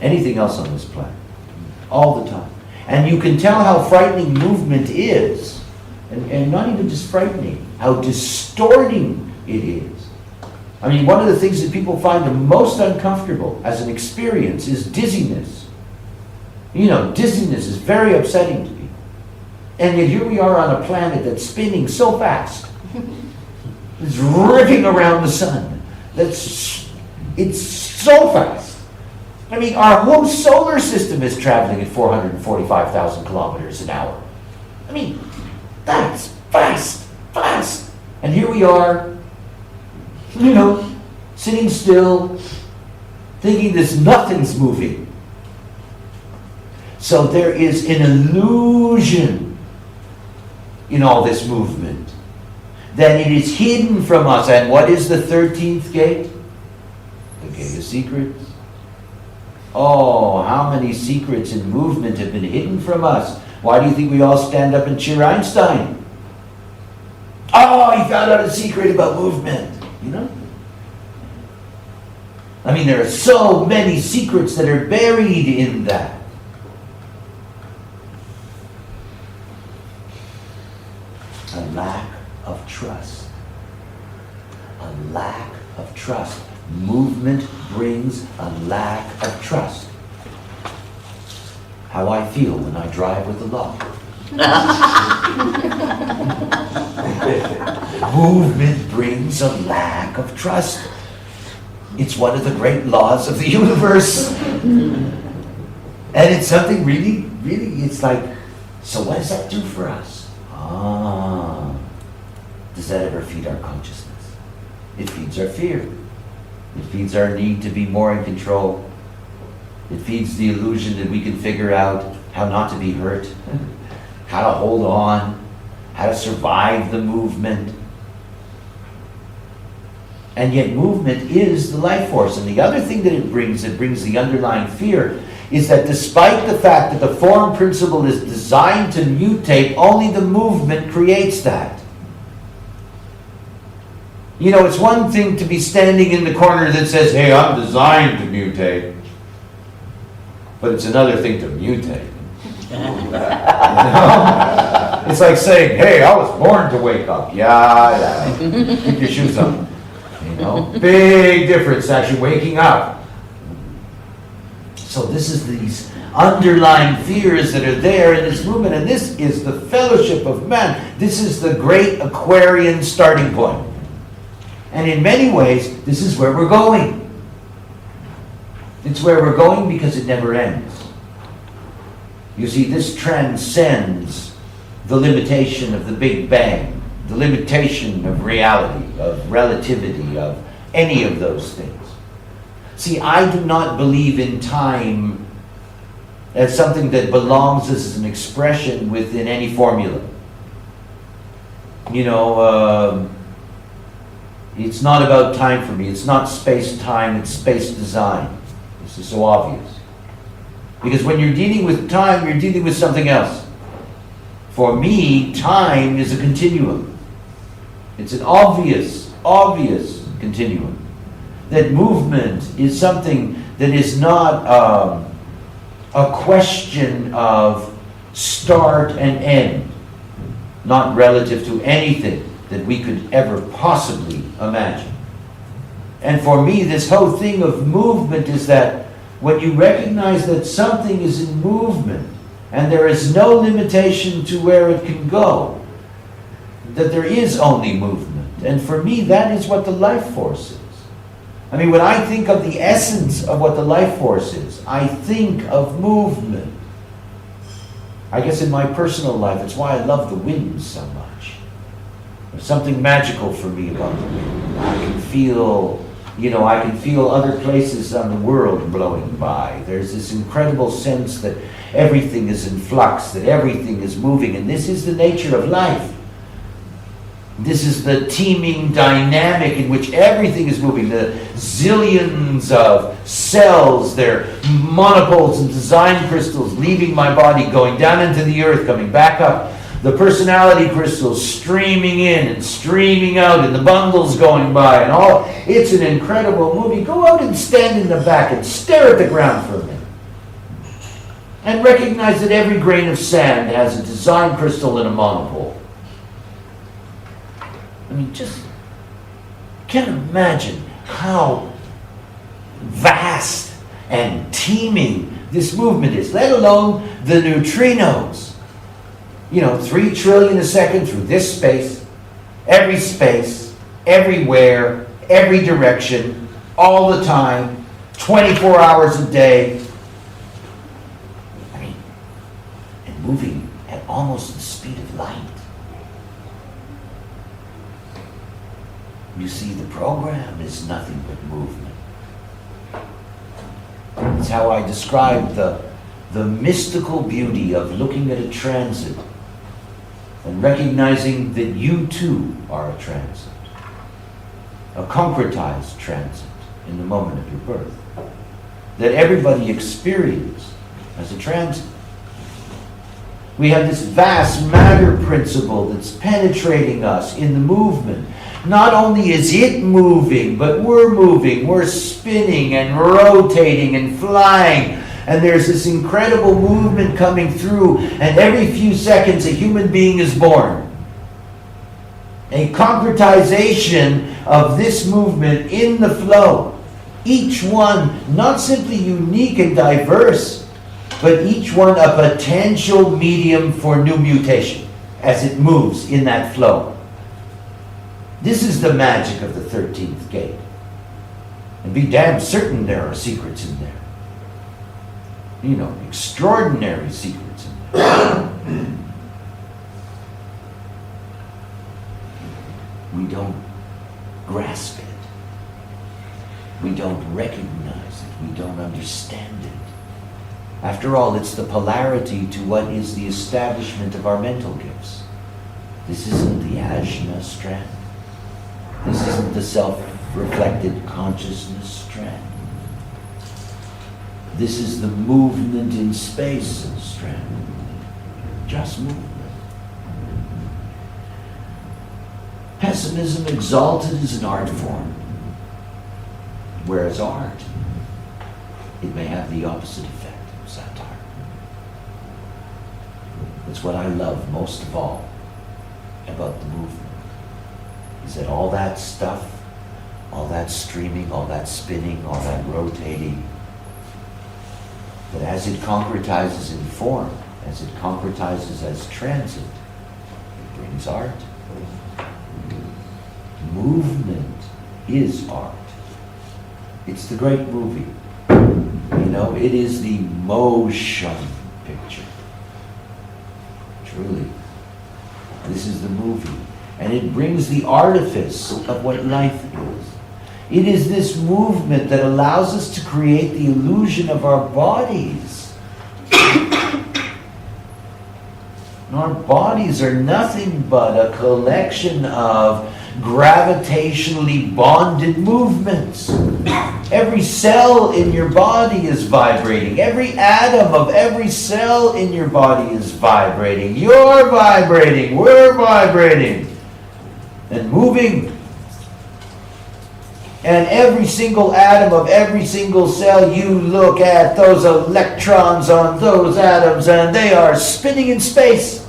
anything else on this planet. All the time. And you can tell how frightening movement is, and not even just frightening, how distorting it is. I mean, one of the things that people find the most uncomfortable as an experience is dizziness. You know, dizziness is very upsetting to people. And yet here we are on a planet that's spinning so fast. It's ripping around the sun. It's so fast. I mean, our whole solar system is traveling at 445,000 kilometers an hour. I mean, that's fast, fast. And here we are, you know, sitting still, thinking that nothing's moving. So there is an illusion in all this movement, that it is hidden from us. And what is the 13th gate? The gate of secrets. Oh, how many secrets in movement have been hidden from us? Why do you think we all stand up and cheer Einstein? Oh, he found out a secret about movement, you know? I mean, there are so many secrets that are buried in that. A lack of trust. A lack of trust. Movement brings a lack of trust. How I feel when I drive with the law. Movement brings a lack of trust. It's one of the great laws of the universe. And it's something really, it's like, so what does that do for us? Does that ever feed our consciousness? It feeds our fear. It feeds our need to be more in control. It feeds the illusion that we can figure out how not to be hurt, how to hold on, how to survive the movement. And yet movement is the life force. And the other thing that it brings the underlying fear, is that despite the fact that the form principle is designed to mutate, only the movement creates that. You know, it's one thing to be standing in the corner that says, hey, I'm designed to mutate. But it's another thing to mutate. You know? It's like saying, hey, I was born to wake up. Yeah. Keep your shoes on. You know, big difference actually waking up. So this is these underlying fears that are there in this movement, and this is the fellowship of man. This is the great Aquarian starting point. And in many ways, this is where we're going. It's where we're going because it never ends. You see, this transcends the limitation of the Big Bang, the limitation of reality, of relativity, of any of those things. See, I do not believe in time as something that belongs as an expression within any formula. You know, it's not about time for me. It's not space-time, it's space-design. This is so obvious. Because when you're dealing with time, you're dealing with something else. For me, time is a continuum. It's an obvious continuum. That movement is something that is not a question of start and end, not relative to anything that we could ever possibly imagine. And for me, this whole thing of movement is that when you recognize that something is in movement and there is no limitation to where it can go, that there is only movement. And for me, that is what the life force is. I mean, when I think of the essence of what the life force is, I think of movement. I guess in my personal life, it's why I love the wind so much. There's something magical for me about the wind. I can feel, I can feel other places on the world blowing by. There's this incredible sense that everything is in flux, that everything is moving, and this is the nature of life. This is the teeming dynamic in which everything is moving. The zillions of cells, their monopoles and design crystals leaving my body, going down into the earth, coming back up. The personality crystals streaming in and streaming out, and the bundles going by, and all. It's an incredible movie. Go out and stand in the back and stare at the ground for a minute. And recognize that every grain of sand has a design crystal and a monopole. I mean, just can't imagine how vast and teeming this movement is, let alone the neutrinos. 3 trillion a second through this space, everywhere, every direction, all the time, 24 hours a day. I mean, and moving at almost the speed of light. You see, the program is nothing but movement. It's how I describe the mystical beauty of looking at a transit and recognizing that you too are a transit, a concretized transit in the moment of your birth, that everybody experiences as a transit. We have this vast matter principle that's penetrating us in the movement. Not only is it moving, but we're spinning and rotating and flying. And there's this incredible movement coming through, and every few seconds a human being is born. A concretization of this movement in the flow. Each one not simply unique and diverse, but each one a potential medium for new mutation as it moves in that flow. This is the magic of the 13th gate. And be damn certain there are secrets in there. Extraordinary secrets in there. We don't grasp it. We don't recognize it. We don't understand it. After all, it's the polarity to what is the establishment of our mental gifts. This isn't the ajna strand. This isn't the self-reflected consciousness strand. This is the movement in space strand. Just movement. Pessimism exalted is an art form, whereas art, it may have the opposite effect of satire. It's what I love most of all about the movement, is that all that stuff, all that streaming, all that spinning, all that rotating, that as it concretizes in form, as it concretizes as transit, it brings art. Movement is art. It's the great movie. It is the motion picture. Truly. This is the movie. And it brings the artifice of what life is. It is this movement that allows us to create the illusion of our bodies. And our bodies are nothing but a collection of gravitationally bonded movements. Every cell in your body is vibrating. Every atom of every cell in your body is vibrating. You're vibrating. We're vibrating. And moving. And every single atom of every single cell, you look at those electrons on those atoms, and they are spinning in space.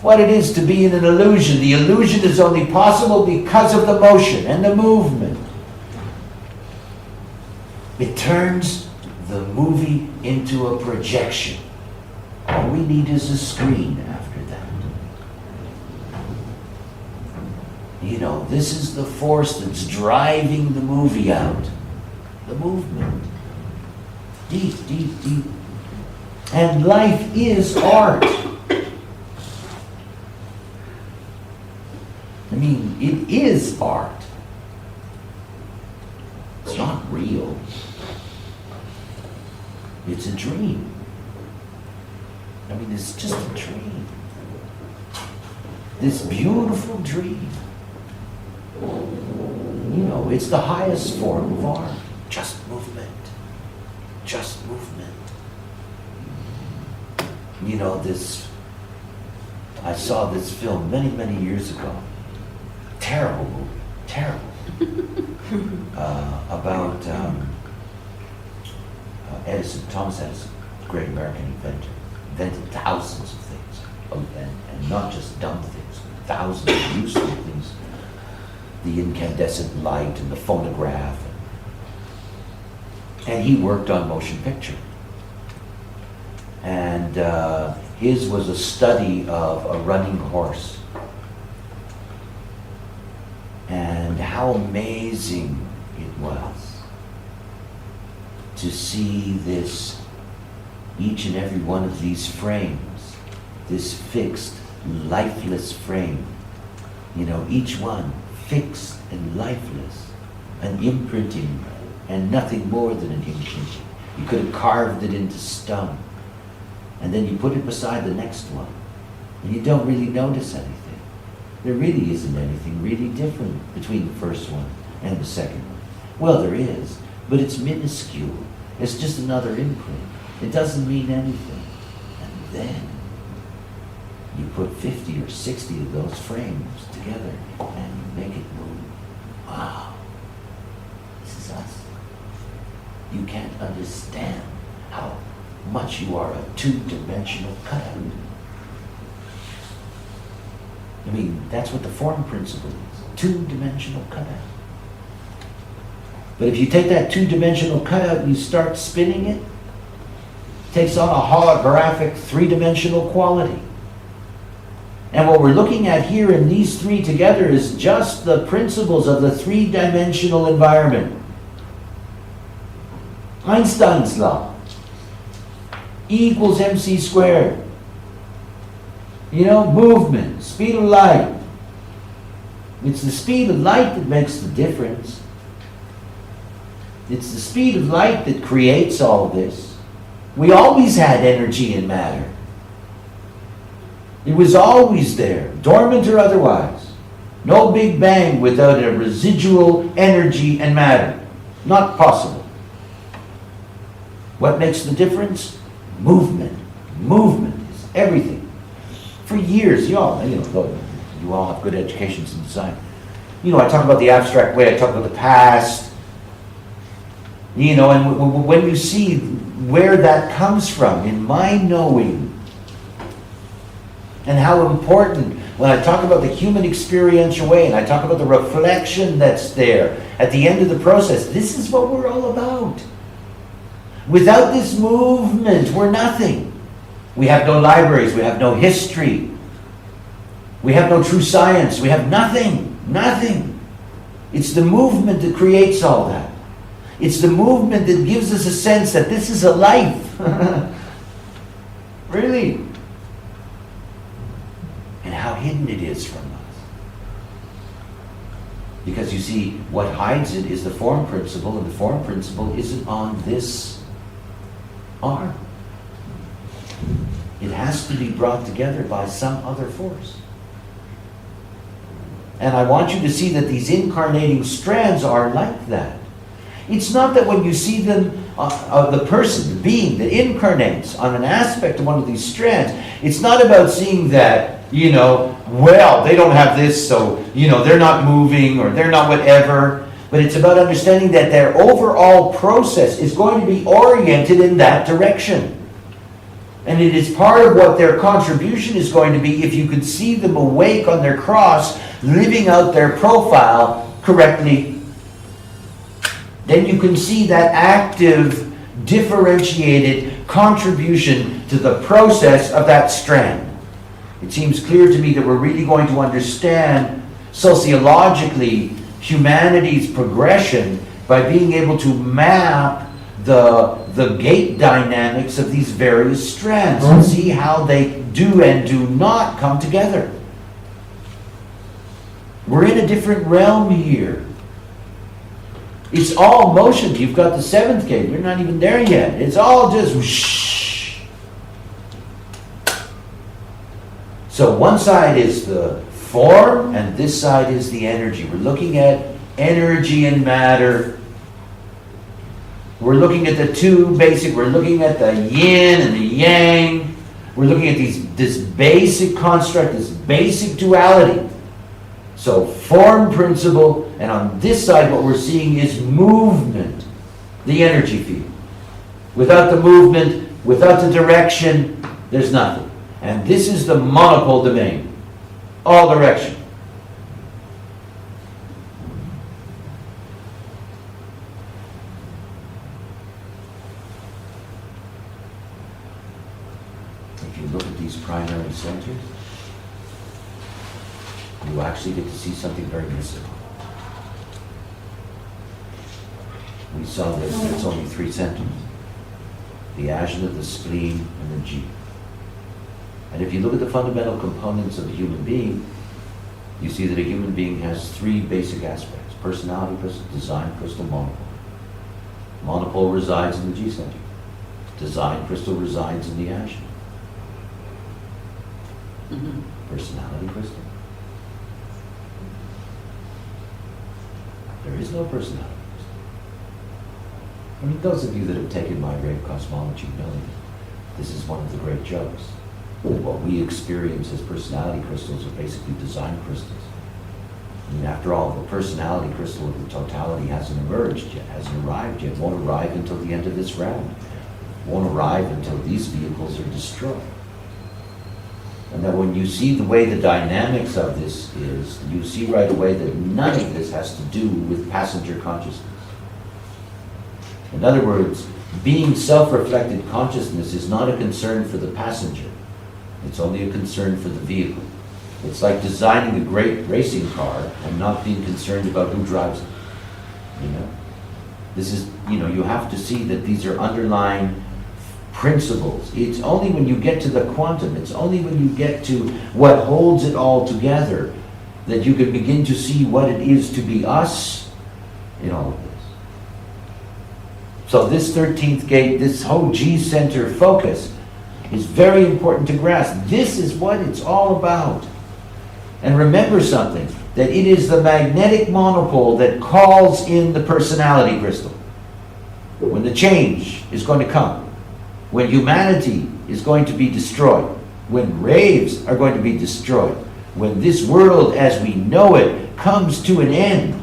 What it is to be in an illusion. The illusion is only possible because of the motion and the movement. It turns the movie into a projection. All we need is a screen after that. This is the force that's driving the movie out. The movement. Deep, deep, deep. And life is art. It is art. It's not real. It's a dream. It's just a dream. This beautiful dream. It's the highest form of art. Just movement. Just movement. I saw this film many, many years ago. Terrible movie. Terrible. About Edison, Thomas Edison, the great American inventor, invented thousands of things, and not just dumb things, but thousands of useful things. The incandescent light and the phonograph. And he worked on motion picture. And his was a study of a running horse. And how amazing it was to see this, each and every one of these frames, this fixed, lifeless frame, each one fixed and lifeless, an imprinting, and nothing more than an imprinting. You could have carved it into stone, and then you put it beside the next one, and you don't really notice anything. There really isn't anything really different between the first one and the second one. Well, there is, but it's minuscule. It's just another imprint. It doesn't mean anything. And then you put 50 or 60 of those frames together and you make it move. Wow, this is us. You can't understand how much you are a two-dimensional cutout. I mean, that's what the form principle is, two-dimensional cutout. But if you take that two-dimensional cutout and you start spinning it, it takes on a holographic three-dimensional quality. And what we're looking at here in these three together is just the principles of the three-dimensional environment. Einstein's law. E equals mc squared. Movement, speed of light. It's the speed of light that makes the difference. It's the speed of light that creates all this. We always had energy and matter. It was always there, dormant or otherwise. No Big Bang without a residual energy and matter. Not possible. What makes the difference? Movement. Movement is everything. For years, you all have good educations in design. I talk about the abstract way, I talk about the past. And when you see where that comes from in my knowing, and how important, when I talk about the human experiential way, and I talk about the reflection that's there at the end of the process, this is what we're all about. Without this movement, we're nothing. We have no libraries, we have no history, we have no true science, we have nothing, nothing. It's the movement that creates all that. It's the movement that gives us a sense that this is a life. Really. And how hidden it is from us. Because you see, what hides it is the form principle, and the form principle isn't on this arm. It has to be brought together by some other force. And I want you to see that these incarnating strands are like that. It's not that when you see them, the person, the being that incarnates on an aspect of one of these strands, it's not about seeing that, well, they don't have this, so, they're not moving or they're not whatever. But it's about understanding that their overall process is going to be oriented in that direction. And it is part of what their contribution is going to be if you could see them awake on their cross, living out their profile correctly. Then you can see that active, differentiated contribution to the process of that strand. It seems clear to me that we're really going to understand sociologically humanity's progression by being able to map the gate dynamics of these various strands and see how they do and do not come together. We're in a different realm here. It's all motion. You've got the seventh gate. We're not even there yet. It's all just whoosh. So one side is the form and this side is the energy. We're looking at energy and matter. We're looking at the two basic, we're looking at the yin and the yang. We're looking at this basic construct, this basic duality. So form principle, and on this side what we're seeing is movement, the energy field. Without the movement, without the direction, there's nothing. And this is the monopole domain. All direction. If you look at these primary centers, you actually get to see something very mystical. We saw that it's only three centers: the ajna, the spleen, and the ji. And if you look at the fundamental components of a human being, you see that a human being has three basic aspects: personality crystal, design crystal, monopole. Monopole resides in the G center. Design crystal resides in the ajna. Personality crystal. There is no personality crystal. I mean, those of you that have taken my rave cosmology know that this is one of the great jokes. That what we experience as personality crystals are basically design crystals. I mean, after all, the personality crystal of the totality hasn't emerged yet, hasn't arrived yet, won't arrive until the end of this round. Won't arrive until these vehicles are destroyed. And that when you see the way the dynamics of this is, you see right away that none of this has to do with passenger consciousness. In other words, being self-reflected consciousness is not a concern for the passenger. It's only a concern for the vehicle. It's like designing a great racing car and not being concerned about who drives it. You know? This is, you have to see that these are underlying principles. It's only when you get to the quantum, it's only when you get to what holds it all together that you can begin to see what it is to be us in all of this. So this 13th gate, this whole G center focus is very important to grasp. This is what it's all about. And remember something, that it is the magnetic monopole that calls in the personality crystal. When the change is going to come, when humanity is going to be destroyed, when raves are going to be destroyed, when this world as we know it comes to an end,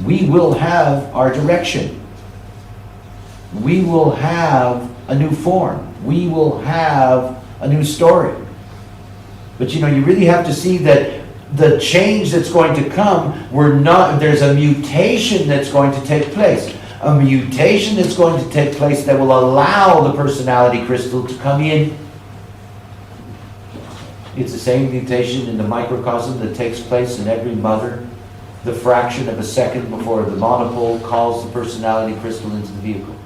we will have our direction. We will have a new form. We will have a new story. But you really have to see that the change that's going to come, there's a mutation that's going to take place. A mutation that's going to take place that will allow the personality crystal to come in. It's the same mutation in the microcosm that takes place in every mother, the fraction of a second before the monopole calls the personality crystal into the vehicle.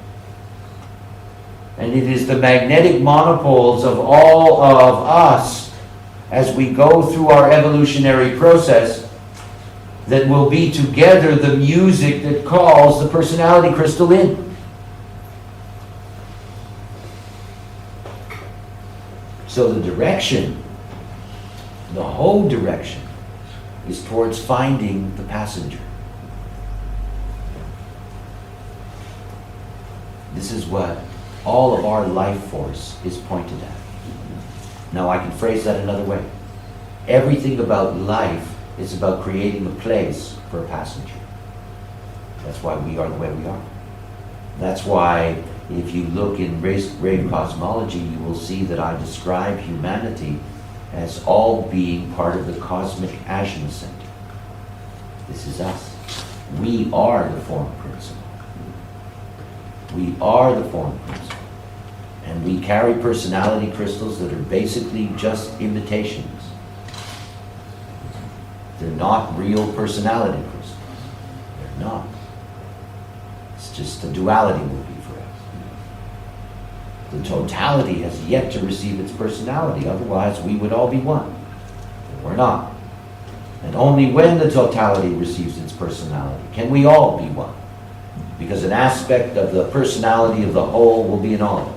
And it is the magnetic monopoles of all of us as we go through our evolutionary process that will be together the music that calls the personality crystal in. So the direction, the whole direction, is towards finding the passenger. This is what all of our life force is pointed at. Now I can phrase that another way. Everything about life is about creating a place for a passenger. That's why we are the way we are. That's why if you look in rave cosmology, you will see that I describe humanity as all being part of the cosmic ajna center. This is us. We are the form principle. We are the form principle. And we carry personality crystals that are basically just imitations. They're not real personality crystals. They're not. It's just a duality movie for us. The totality has yet to receive its personality, otherwise we would all be one. But we're not. And only when the totality receives its personality can we all be one. Because an aspect of the personality of the whole will be in all of us.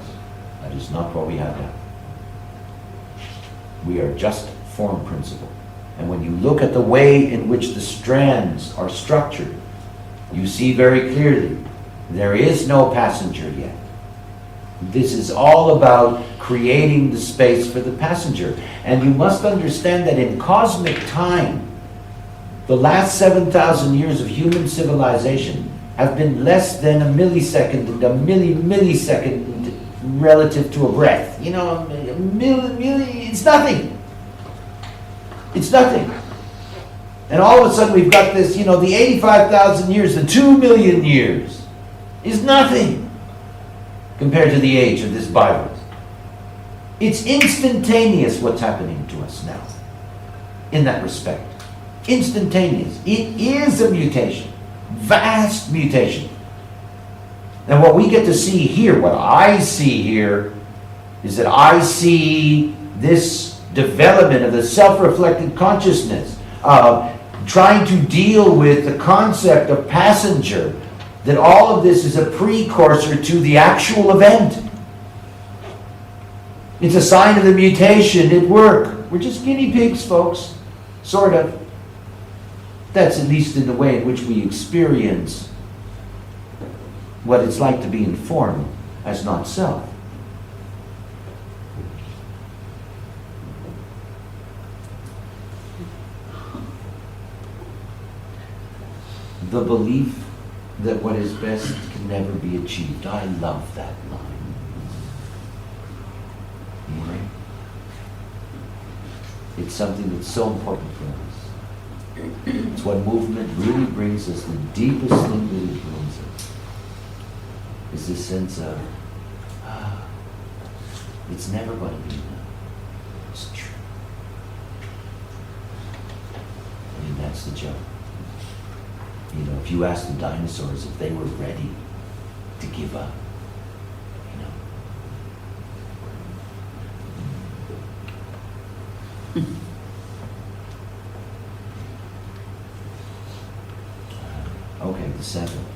That is not what we have now. We are just form principle. And when you look at the way in which the strands are structured, you see very clearly there is no passenger yet. This is all about creating the space for the passenger. And you must understand that in cosmic time, the last 7,000 years of human civilization have been less than a millisecond and a millisecond relative to a breath. You know, it's nothing. It's nothing. And all of a sudden we've got this, you know, the 85,000 years, the 2 million years is nothing compared to the age of this virus. It's instantaneous what's happening to us now in that respect. Instantaneous. It is a mutation. Vast mutation. And what we get to see here, what I see here, is that I see this development of the self-reflected consciousness of trying to deal with the concept of passenger, that all of this is a precursor to the actual event. It's a sign of the mutation at work. We're just guinea pigs, folks. Sort of. That's at least in the way in which we experience what it's like to be informed as not self. The belief that what is best can never be achieved. I love that line. Right? It's something that's so important for us. It's what movement really brings us. The deepest thing that it brings us is this sense of, it's never going to be enough. It's true. I mean, that's the joke. You know, if you ask the dinosaurs if they were ready to give up, you know. Okay, the seventh.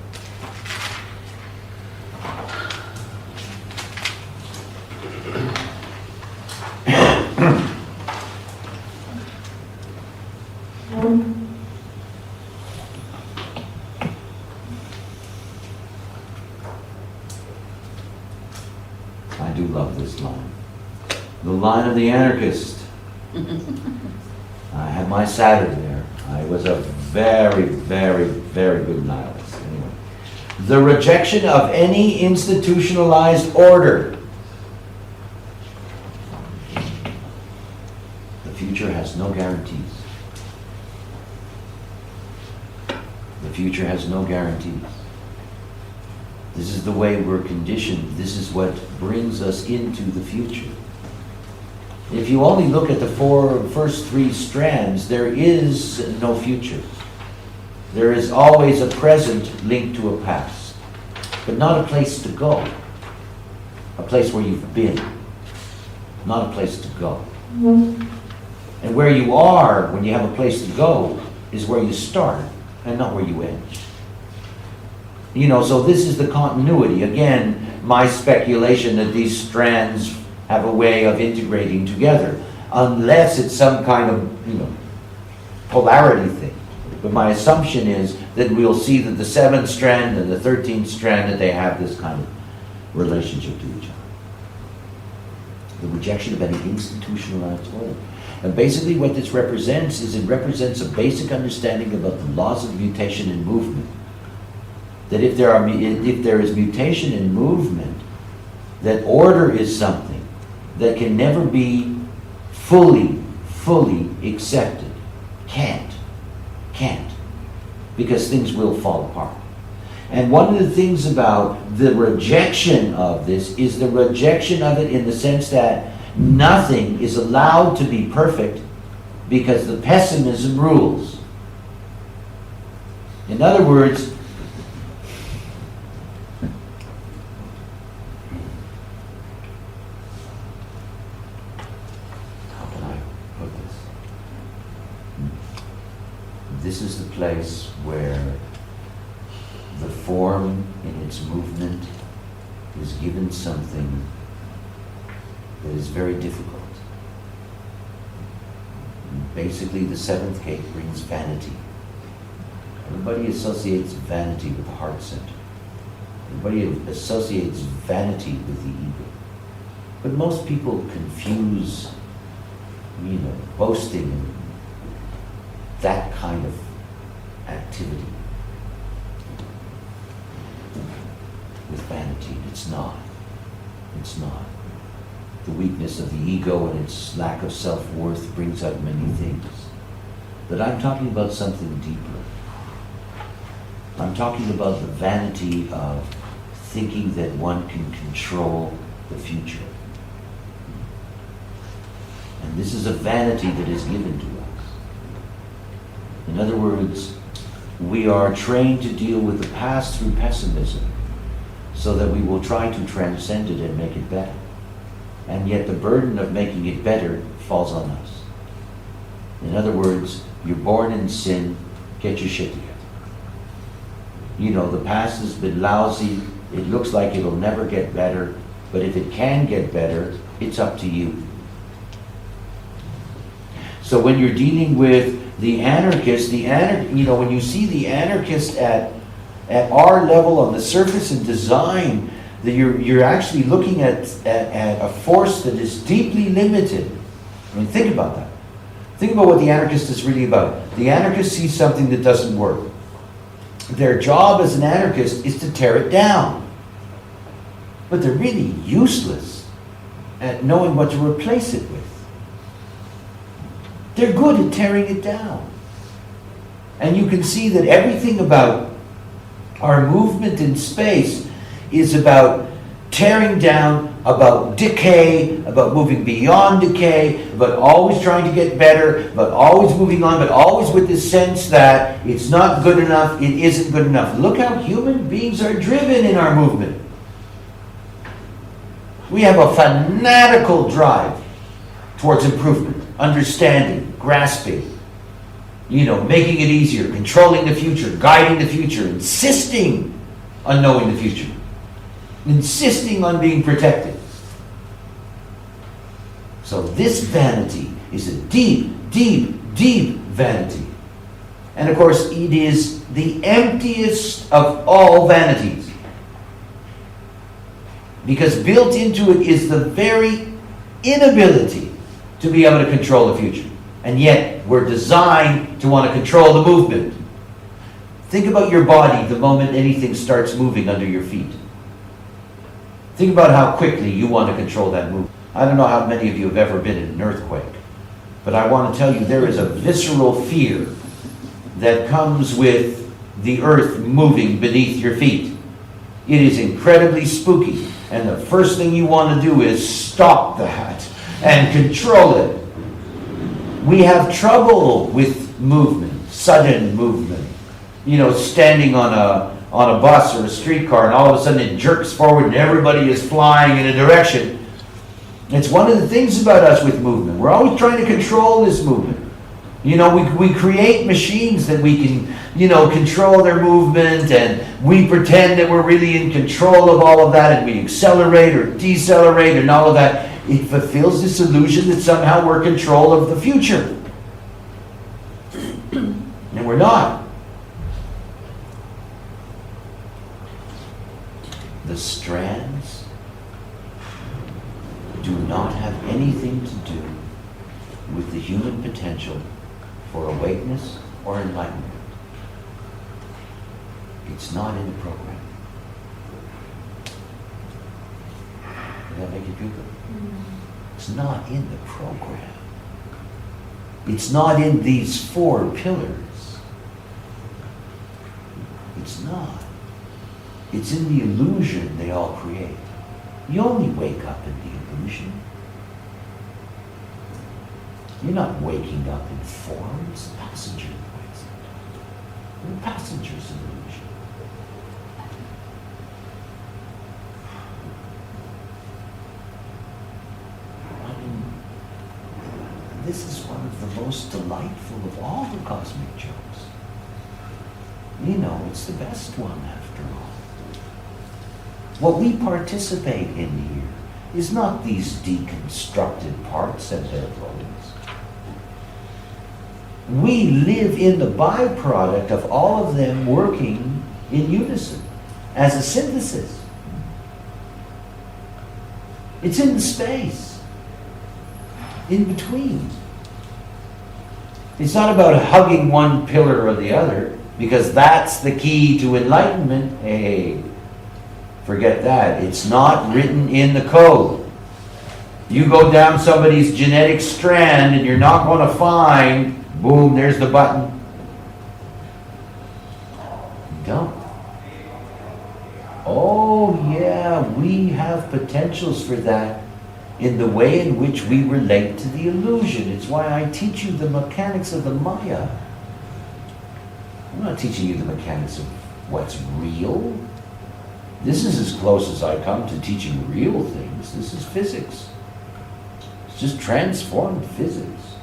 I do love this line. The line of the anarchist. I had my Saturn there. I was a very, very, very good nihilist. Anyway, the rejection of any institutionalized order. The future has no guarantees. The future has no guarantees. This is the way we're conditioned. This is what brings us into the future. If you only look at the first three strands, there is no future. There is always a present linked to a past, but not a place to go. A place where you've been, not a place to go. And where you are when you have a place to go is where you start and not where you end. You know, so this is the continuity. Again, my speculation that these strands have a way of integrating together, unless it's some kind of, you know, polarity thing. But my assumption is that we'll see that the 7th strand and the 13th strand, that they have this kind of relationship to each other. The rejection of any institutionalized order. And basically what this represents is it represents a basic understanding about the laws of mutation and movement. That if there is mutation in movement, that order is something that can never be fully accepted. Can't. Because things will fall apart. And one of the things about the rejection of this is the rejection of it in the sense that nothing is allowed to be perfect because the pessimism rules. In other words, this is the place where the form in its movement is given something that is very difficult. Basically, the 7th gate brings vanity. Everybody associates vanity with the heart center. Everybody associates vanity with the ego. But most people confuse, boasting and that kind of activity. guaranteed. It's not. It's not. The weakness of the ego and its lack of self-worth brings out many things. But I'm talking about something deeper. I'm talking about the vanity of thinking that one can control the future. And this is a vanity that is given to us. In other words, we are trained to deal with the past through pessimism so that we will try to transcend it and make it better. And yet the burden of making it better falls on us. In other words, you're born in sin, get your shit together. You know, the past has been lousy, it looks like it'll never get better, but if it can get better, it's up to you. So when you're dealing with the anarchist, when you see the anarchist at our level on the surface and design, that you're actually looking at a force that is deeply limited. I mean, think about that. Think about what the anarchist is really about. The anarchist sees something that doesn't work. Their job as an anarchist is to tear it down. But they're really useless at knowing what to replace it with. They're good at tearing it down. And you can see that everything about our movement in space is about tearing down, about decay, about moving beyond decay, about always trying to get better, about always moving on, but always with this sense that it's not good enough, it isn't good enough. Look how human beings are driven in our movement. We have a fanatical drive towards improvement, understanding, grasping, making it easier, controlling the future, guiding the future, insisting on knowing the future, insisting on being protected. So this vanity is a deep, deep, deep vanity. And of course, it is the emptiest of all vanities. Because built into it is the very inability to be able to control the future. And yet, we're designed to want to control the movement. Think about your body the moment anything starts moving under your feet. Think about how quickly you want to control that movement. I don't know how many of you have ever been in an earthquake, but I want to tell you there is a visceral fear that comes with the earth moving beneath your feet. It is incredibly spooky, and the first thing you want to do is stop that and control it. We have trouble with movement, sudden movement. Standing on a bus or a streetcar, and all of a sudden it jerks forward and everybody is flying in a direction. It's one of the things about us with movement. We're always trying to control this movement. We create machines that we can, control their movement, and we pretend that we're really in control of all of that, and we accelerate or decelerate and all of that. It fulfills this illusion that somehow we're in control of the future. And we're not. The strands do not have anything to do with the human potential for awakeness or enlightenment. It's not in the program. Does that make you feel good? It's not in the program. It's not in these 4 pillars. It's not. It's in the illusion they all create. You only wake up in the illusion. You're not waking up in form. It's the passenger that wakes up. You're passengers in illusion. This is one of the most delightful of all the cosmic jokes. It's the best one after all. What we participate in here is not these deconstructed parts and their roles. We live in the byproduct of all of them working in unison as a synthesis. It's in the space, in between. It's not about hugging one pillar or the other, because that's the key to enlightenment. Hey, Forget that. It's not written in the code. You go down somebody's genetic strand and you're not going to find, boom, there's the button. You don't. Oh yeah, we have potentials for that in the way in which we relate to the illusion. It's why I teach you the mechanics of the Maya. I'm not teaching you the mechanics of what's real. This is as close as I come to teaching real things. This is physics. It's just transformed physics.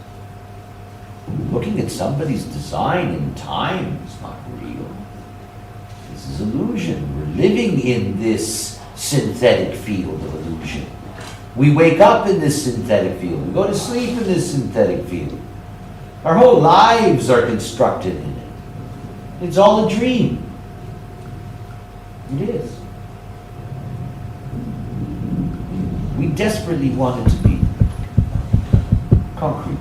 Looking at somebody's design in time is not real. This is illusion. We're living in this synthetic field of illusion. We wake up in this synthetic field. We go to sleep in this synthetic field. Our whole lives are constructed in it. It's all a dream. It is. We desperately want it to be concrete.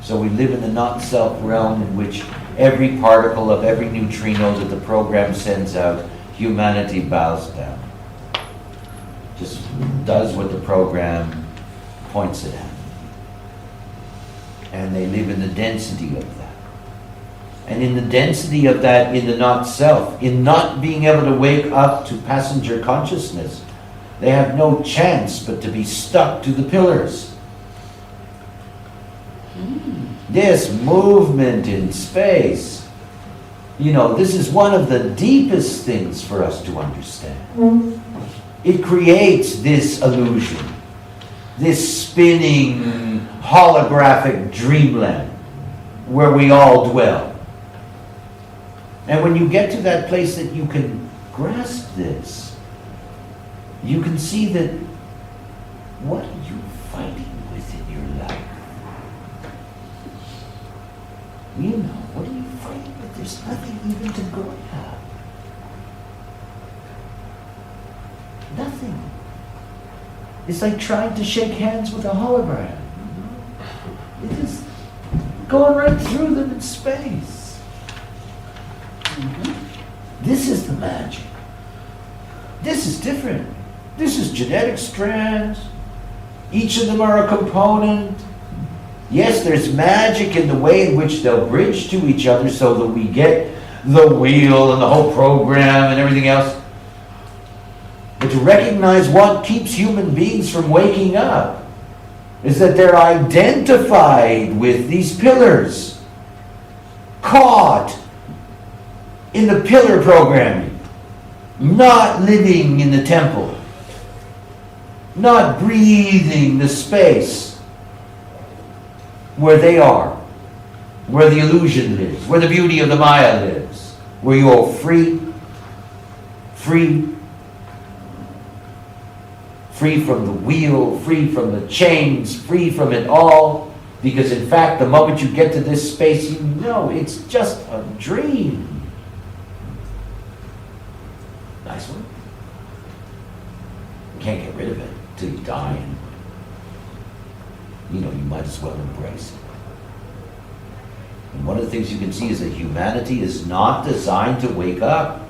So we live in the not-self realm in which every particle of every neutrino that the program sends out, humanity bows down. Just does what the program points it at. And they live in the density of that. And in the density of that, in the not-self, in not being able to wake up to passenger consciousness, they have no chance but to be stuck to the pillars. This movement in space, you know, this is one of the deepest things for us to understand. It creates this illusion, this spinning holographic dreamland where we all dwell. And when you get to that place that you can grasp this, you can see that what are you fighting with in your life? You know, what are you fighting with? There's nothing even to go at. Nothing. It's like trying to shake hands with a hologram. It is going right through them in space. This is the magic. This is different. This is genetic strands. Each of them are a component. Yes, there's magic in the way in which they'll bridge to each other so that we get the wheel and the whole program and everything else. But to recognize what keeps human beings from waking up is that they're identified with these pillars, caught in the pillar programming, not living in the temple, not breathing the space where they are, where the illusion lives, where the beauty of the Maya lives, where you are free, free from the wheel, free from the chains, free from it all. Because in fact, the moment you get to this space, you know it's just a dream. Nice one. You can't get rid of it till you die. And, you know, you might as well embrace it. And one of the things you can see is that humanity is not designed to wake up.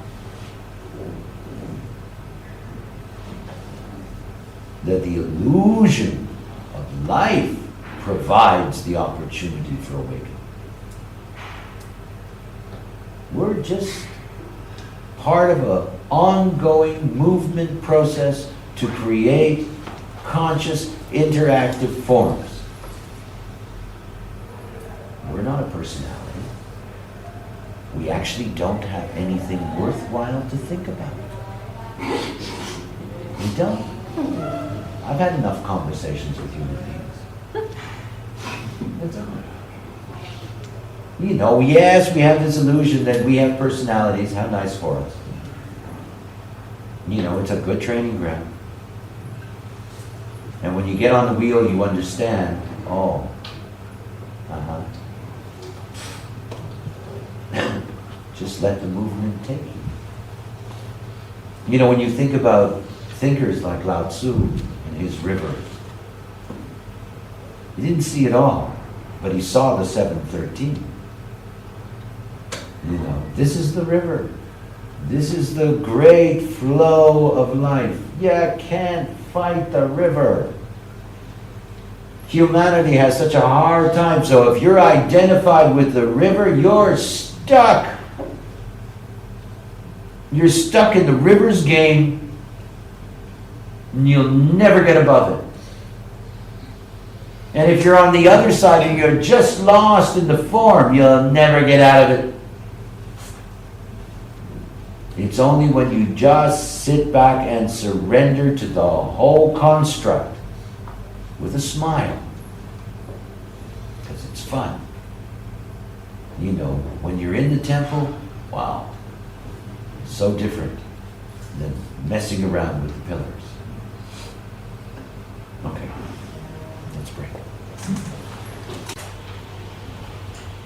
That the illusion of life provides the opportunity for awakening. We're just part of an ongoing movement process to create conscious, interactive forms. We're not a personality. We actually don't have anything worthwhile to think about. We don't. I've had enough conversations with human beings. That's all right. You know, yes, we have this illusion that we have personalities. How nice for us. You know, it's a good training ground. And when you get on the wheel, you understand, oh, just let the movement take you. You know, when you think about thinkers like Lao Tzu and his river, he didn't see it all, but he saw the 713. You know, this is the river. This is the great flow of life. You can't fight the river. Humanity has such a hard time, so if you're identified with the river, you're stuck. You're stuck in the river's game, and you'll never get above it. And if you're on the other side and you're just lost in the form, you'll never get out of it. It's only when you just sit back and surrender to the whole construct with a smile, because it's fun. You know, when you're in the temple, wow, so different than messing around with the pillars. Okay, let's pray.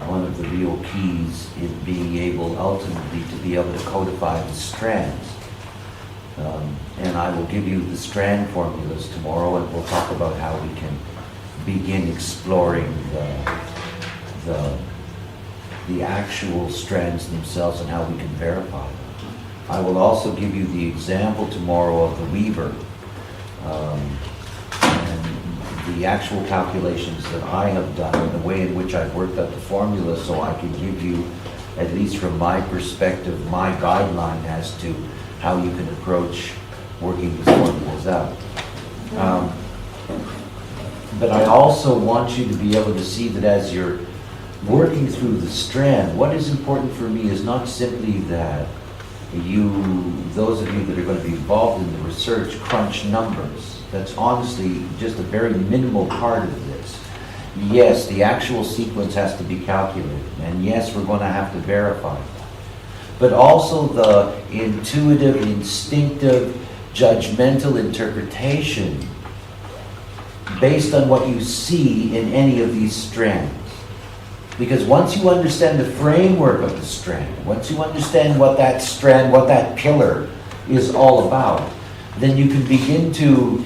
One of the real keys is being able ultimately to be able to codify the strands. And I will give you the strand formulas tomorrow, and we'll talk about how we can begin exploring the actual strands themselves and how we can verify them. I will also give you the example tomorrow of the weaver and the actual calculations that I have done and the way in which I've worked out the formula, so I can give you, at least from my perspective, my guideline as to how you can approach working these formulas out. But I also want you to be able to see that as you're working through the strand, what is important for me is not simply that those of you that are going to be involved in the research, crunch numbers. That's honestly just a very minimal part of this. Yes, the actual sequence has to be calculated, and yes, we're going to have to verify that. But also the intuitive, instinctive, judgmental interpretation based on what you see in any of these strands. Because once you understand the framework of the strand, once you understand what that strand, what that pillar is all about, then you can begin to,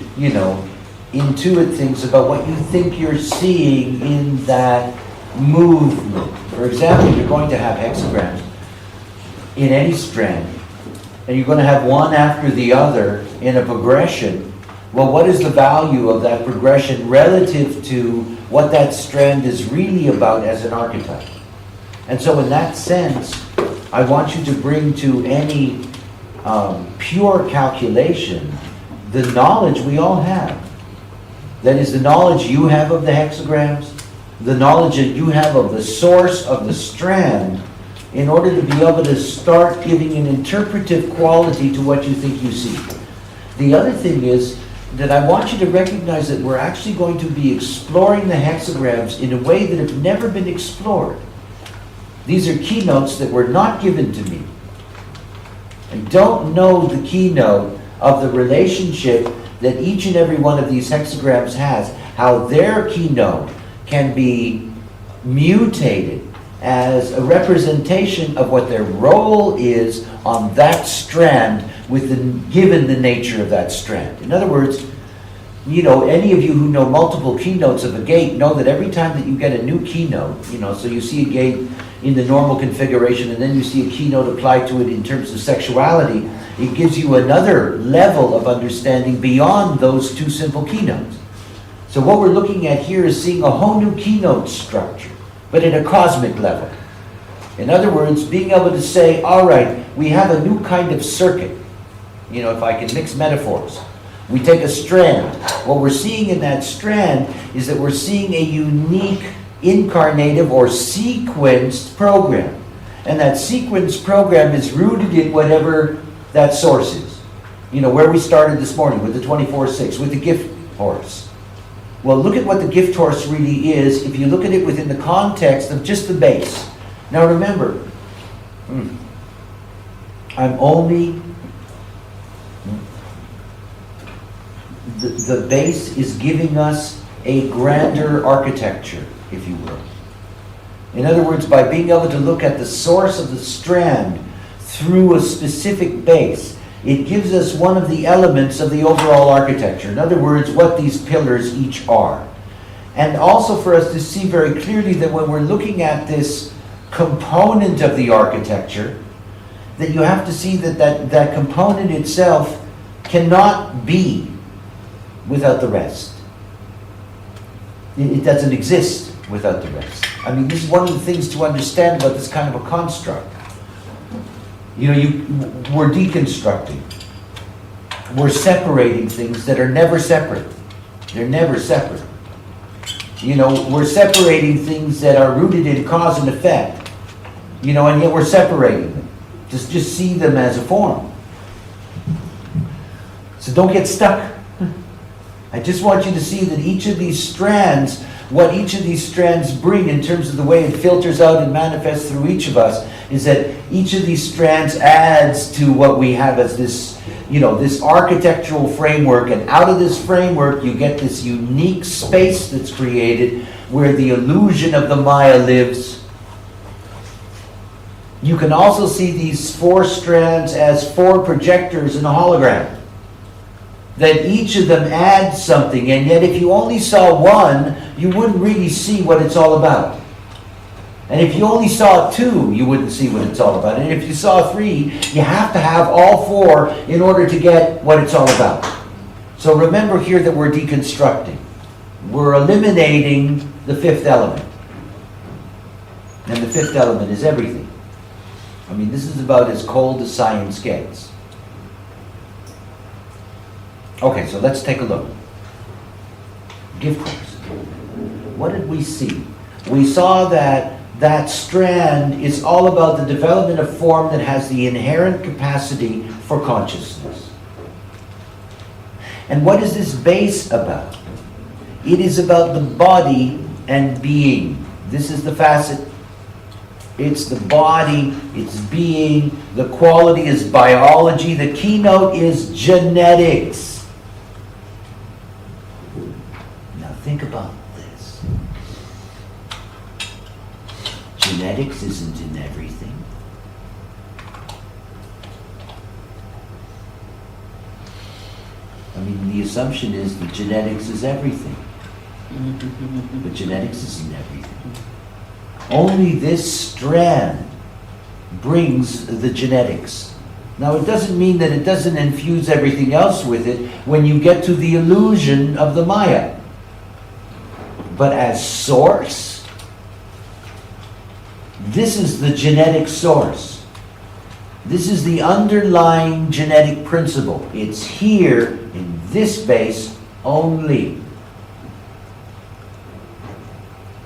intuit things about what you think you're seeing in that movement. For example, you're going to have hexagrams in any strand, and you're going to have one after the other in a progression. Well, what is the value of that progression relative to what that strand is really about as an archetype? And so in that sense, I want you to bring to any pure calculation the knowledge we all have. That is the knowledge you have of the hexagrams, the knowledge that you have of the source of the strand, in order to be able to start giving an interpretive quality to what you think you see. The other thing is that I want you to recognize that we're actually going to be exploring the hexagrams in a way that have never been explored. These are keynotes that were not given to me. I don't know the keynote of the relationship that each and every one of these hexagrams has, how their keynote can be mutated as a representation of what their role is on that strand given the nature of that strand. In other words, any of you who know multiple keynotes of a gate know that every time that you get a new keynote, so you see a gate in the normal configuration and then you see a keynote applied to it in terms of sexuality, it gives you another level of understanding beyond those two simple keynotes. So what we're looking at here is seeing a whole new keynote structure, but at a cosmic level. In other words, being able to say, all right, we have a new kind of circuit. If I can mix metaphors. We take a strand. What we're seeing in that strand is that we're seeing a unique incarnative or sequenced program. And that sequenced program is rooted in whatever that source is. Where we started this morning with the 24/6, with the gift horse. Well, look at what the gift horse really is if you look at it within the context of just the base. Now remember, the base is giving us a grander architecture, if you will. In other words, by being able to look at the source of the strand through a specific base, it gives us one of the elements of the overall architecture. In other words, what these pillars each are. And also for us to see very clearly that when we're looking at this component of the architecture, that you have to see that component itself cannot be without the rest. It doesn't exist without the rest. I mean, this is one of the things to understand about this kind of a construct. You know, we're deconstructing. We're separating things that are never separate. They're never separate. You know, we're separating things that are rooted in cause and effect. You know, and yet we're separating them. Just see them as a form. So don't get stuck. I just want you to see that each of these strands, what each of these strands bring in terms of the way it filters out and manifests through each of us, is that each of these strands adds to what we have as this, you know, this architectural framework, and out of this framework you get this unique space that's created where the illusion of the Maya lives. You can also see these 4 strands as 4 projectors in a hologram. That each of them adds something, and yet if you only saw one, you wouldn't really see what it's all about. And if you only saw 2, you wouldn't see what it's all about. And if you saw 3, you have to have all 4 in order to get what it's all about. So remember here that we're deconstructing. We're eliminating the 5th element. And the 5th element is everything. I mean, this is about as cold as science gets. Okay, so let's take a look. Gift course. What did we see? We saw that that strand is all about the development of form that has the inherent capacity for consciousness. And what is this base about? It is about the body and being. This is the facet. It's the body, it's being, the quality is biology, the keynote is genetics. Think about this. Genetics isn't in everything. I mean, the assumption is that genetics is everything. But genetics isn't everything. Only this strand brings the genetics. Now, it doesn't mean that it doesn't infuse everything else with it when you get to the illusion of the Maya. But as source, this is the genetic source. This is the underlying genetic principle. It's here in this base only.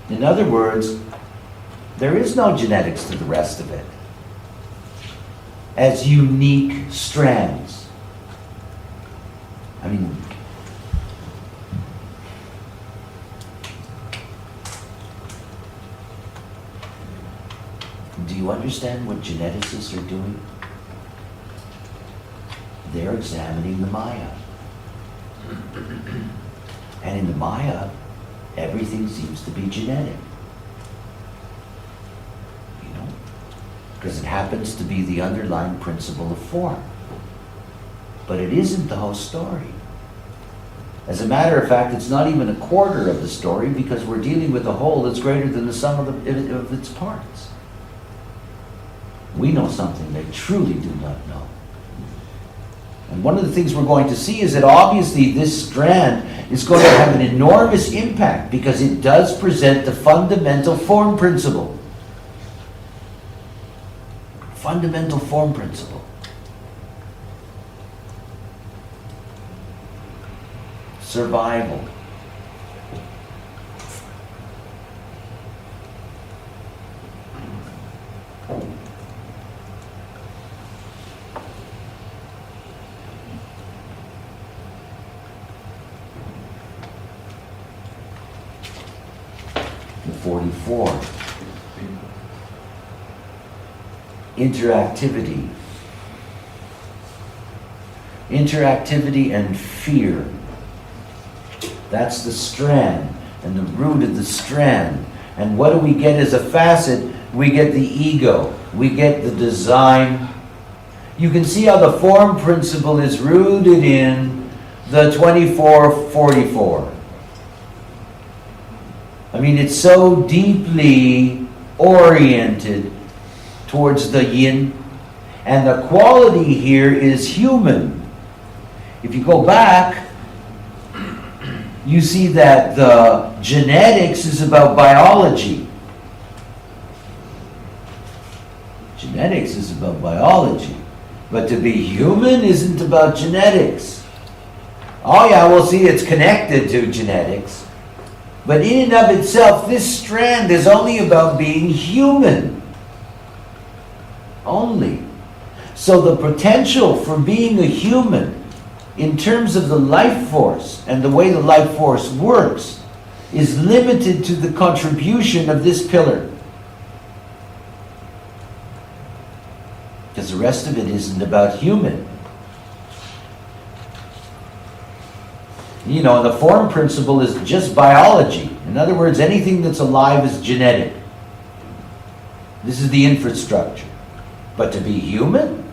In other words, there is no genetics to the rest of it as unique strands. I mean, do you understand what geneticists are doing? They're examining the Maya. And in the Maya, everything seems to be genetic. You know? Because it happens to be the underlying principle of form. But it isn't the whole story. As a matter of fact, it's not even a quarter of the story, because we're dealing with a whole that's greater than the sum of its parts. We know something they truly do not know. And one of the things we're going to see is that obviously this strand is going to have an enormous impact, because it does present the fundamental form principle. Fundamental form principle. Survival. The 44. Interactivity. Interactivity and fear. That's the strand and the root of the strand. And what do we get as a facet? We get the ego. We get the design. You can see how the form principle is rooted in the 24-44. I mean, it's so deeply oriented towards the yin. And the quality here is human. If you go back, you see that the genetics is about biology. Genetics is about biology. But to be human isn't about genetics. Oh yeah, we'll see it's connected to genetics. But in and of itself, this strand is only about being human. Only. So the potential for being a human in terms of the life force and the way the life force works is limited to the contribution of this pillar. Because the rest of it isn't about human. You know, the form principle is just biology. In other words, anything that's alive is genetic. This is the infrastructure. But to be human,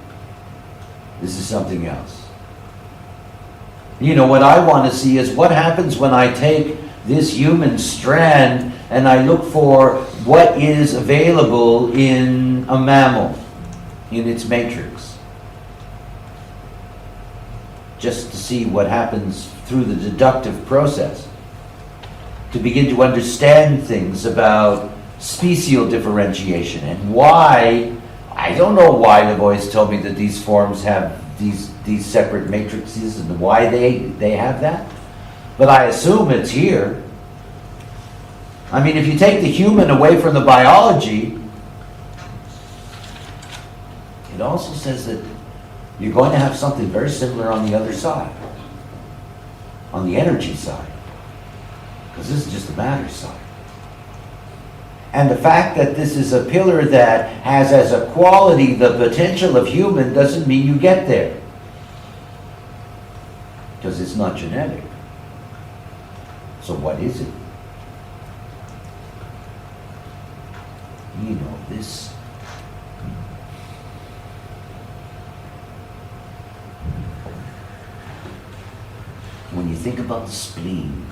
this is something else. You know, what I want to see is what happens when I take this human strand and I look for what is available in a mammal, in its matrix. Just to see what happens through the deductive process. To begin to understand things about special differentiation and why, I don't know why the boys told me that these forms have these separate matrices and why they have that. But I assume it's here. I mean, if you take the human away from the biology, it also says that you're going to have something very similar on the other side, on the energy side, because this is just the matter side. And the fact that this is a pillar that has as a quality the potential of human doesn't mean you get there, because it's not genetic. So what is it? You know, this when you think about the spleen,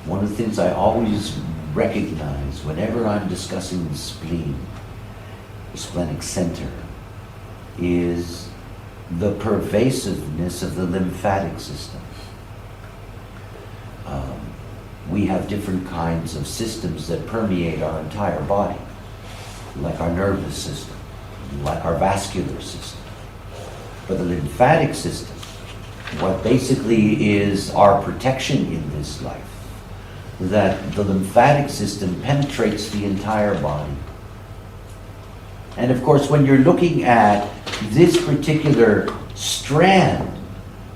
one of the things I always recognize whenever I'm discussing the spleen, the splenic center, is the pervasiveness of the lymphatic system. We have different kinds of systems that permeate our entire body, like our nervous system, like our vascular system. But the lymphatic system, what basically is our protection in this life, that the lymphatic system penetrates the entire body. And of course, when you're looking at this particular strand,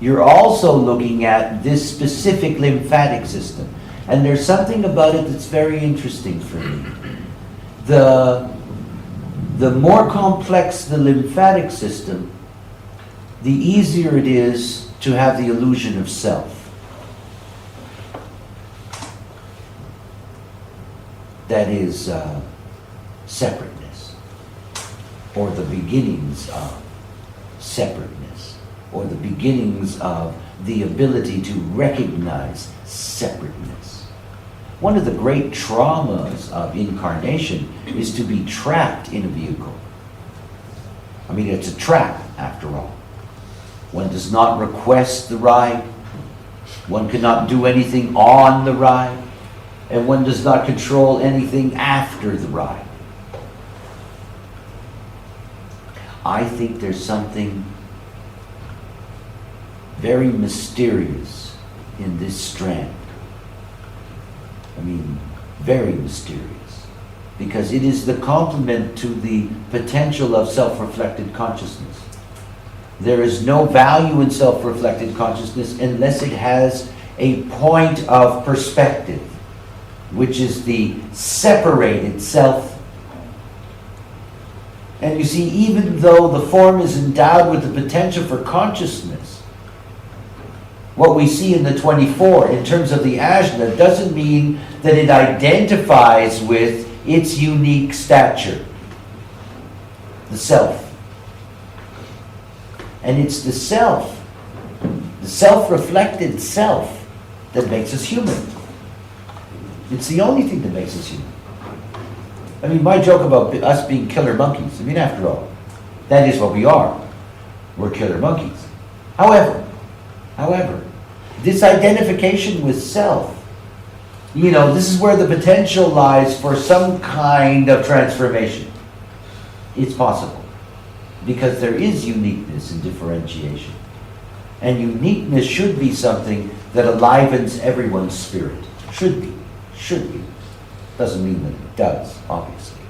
you're also looking at this specific lymphatic system. And there's something about it that's very interesting for me. The more complex the lymphatic system, the easier it is to have the illusion of self. That is separateness, or the beginnings of separateness, or the beginnings of the ability to recognize separateness. One of the great traumas of incarnation is to be trapped in a vehicle. I mean, it's a trap, after all. One does not request the ride. One cannot do anything on the ride. And one does not control anything after the ride. I think there's something very mysterious in this strand. I mean, very mysterious. Because it is the complement to the potential of self-reflected consciousness. There is no value in self-reflected consciousness unless it has a point of perspective, which is the separated self. And you see, even though the form is endowed with the potential for consciousness, what we see in the 24 in terms of the ajna doesn't mean that it identifies with its unique stature, the self. And it's the self-reflected self, that makes us human. It's the only thing that makes us human. I mean, my joke about us being killer monkeys, I mean, after all, that is what we are. We're killer monkeys. However, this identification with self, this is where the potential lies for some kind of transformation. It's possible. Because there is uniqueness and differentiation. And uniqueness should be something that enlivens everyone's spirit. Should be. Doesn't mean that it does, obviously.